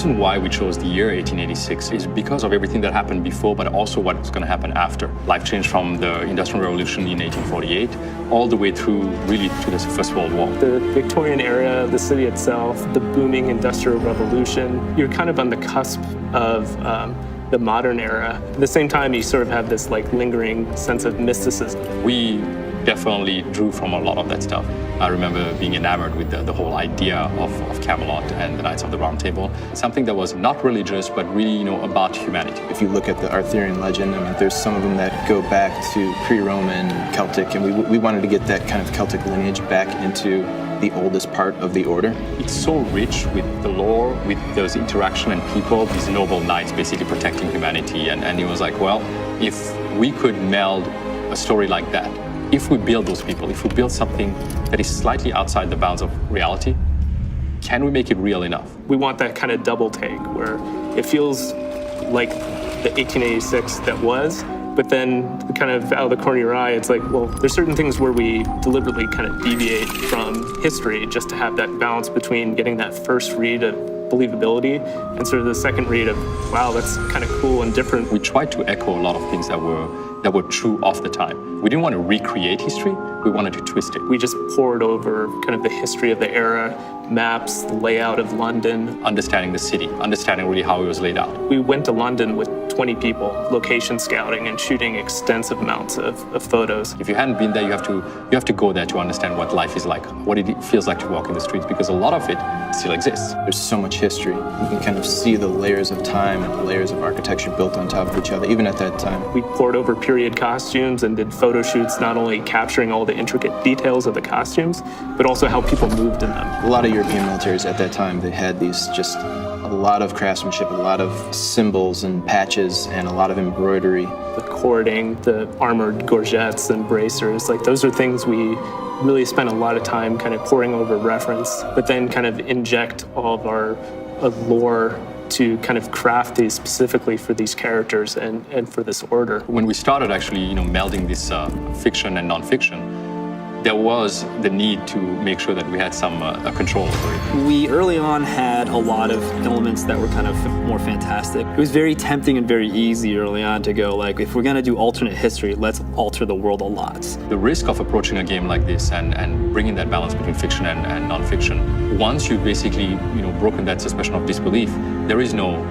reason why we chose the year 1886 is because of everything that happened before, but also what's going to happen after. Life changed from the Industrial Revolution in 1848 all the way through really to the First World War. The Victorian era, the city itself, the booming Industrial Revolution, you're kind of on the cusp of the modern era. At the same time, you sort of have this like lingering sense of mysticism. We definitely drew from a lot of that stuff. I remember being enamored with the whole idea of Camelot and the Knights of the Round Table, something that was not religious, but really, about humanity. If you look at the Arthurian legend, there's some of them that go back to pre-Roman, Celtic, and we wanted to get that kind of Celtic lineage back into the oldest part of the order. It's so rich with the lore, with those interaction and people, these noble knights basically protecting humanity. And it was like, well, if we could meld a story like that, if we build those people, if we build something that is slightly outside the bounds of reality, can we make it real enough? We want that kind of double take where it feels like the 1886 that was, but then kind of out of the corner of your eye, it's like, well, there's certain things where we deliberately kind of deviate from history just to have that balance between getting that first read of believability and sort of the second read of, wow, that's kind of cool and different. We tried to echo a lot of things that were true of the time. We didn't want to recreate history, we wanted to twist it. We just poured over kind of the history of the era, maps, the layout of London. Understanding the city, understanding really how it was laid out. We went to London with 20 people, location scouting and shooting extensive amounts of photos. If you hadn't been there, you have to go there to understand what life is like, what it feels like to walk in the streets, because a lot of it still exists. There's so much history. You can kind of see the layers of time and the layers of architecture built on top of each other, even at that time. We poured over period costumes and did photo shoots, not only capturing all the intricate details of the costumes, but also how people moved in them. A lot of European militaries at that time, they had these just a lot of craftsmanship, a lot of symbols and patches, and a lot of embroidery. The cording, the armored gorgets and bracers, like those are things we really spent a lot of time kind of pouring over reference, but then kind of inject all of our lore to kind of craft these specifically for these characters and for this order. When we started actually, melding this fiction and nonfiction, there was the need to make sure that we had some control over it. We early on had a lot of elements that were kind of more fantastic. It was very tempting and very easy early on to go like, if we're gonna do alternate history, let's alter the world a lot. The risk of approaching a game like this and bringing that balance between fiction and nonfiction, once you've basically, broken that suspension of disbelief, there is no,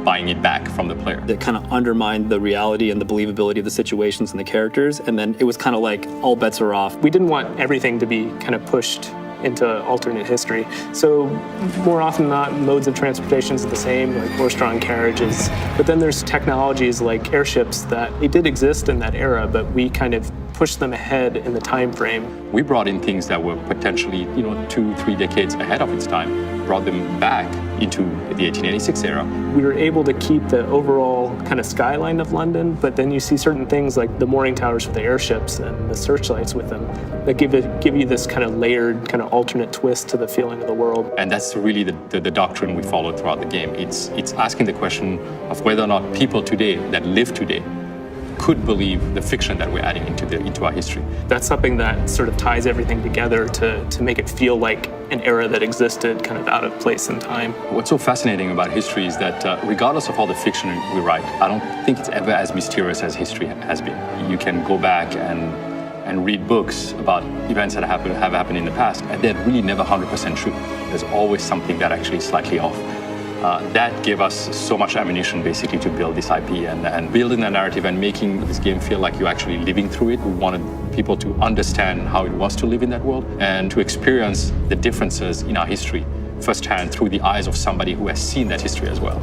buying it back from the player. That kind of undermined the reality and the believability of the situations and the characters, and then it was kind of like all bets are off. We didn't want everything to be kind of pushed into alternate history. So more often than not, modes of transportation is the same, like horse-drawn carriages. But then there's technologies like airships that they did exist in that era, but we kind of pushed them ahead in the time frame. We brought in things that were potentially, 2-3 decades ahead of its time, brought them back into the 1886 era. We were able to keep the overall kind of skyline of London, but then you see certain things like the mooring towers for the airships and the searchlights with them that give you this kind of layered, kind of alternate twist to the feeling of the world. And that's really the doctrine we followed throughout the game. It's asking the question of whether or not people today that live today could believe the fiction that we're adding into our history. That's something that sort of ties everything together to make it feel like an era that existed kind of out of place in time. What's so fascinating about history is that regardless of all the fiction we write, I don't think it's ever as mysterious as history has been. You can go back and read books about events that have happened in the past, and they're really never 100% true. There's always something that actually is slightly off. That gave us so much ammunition basically to build this IP and building the narrative and making this game feel like you're actually living through it. We wanted people to understand how it was to live in that world and to experience the differences in our history firsthand through the eyes of somebody who has seen that history as well.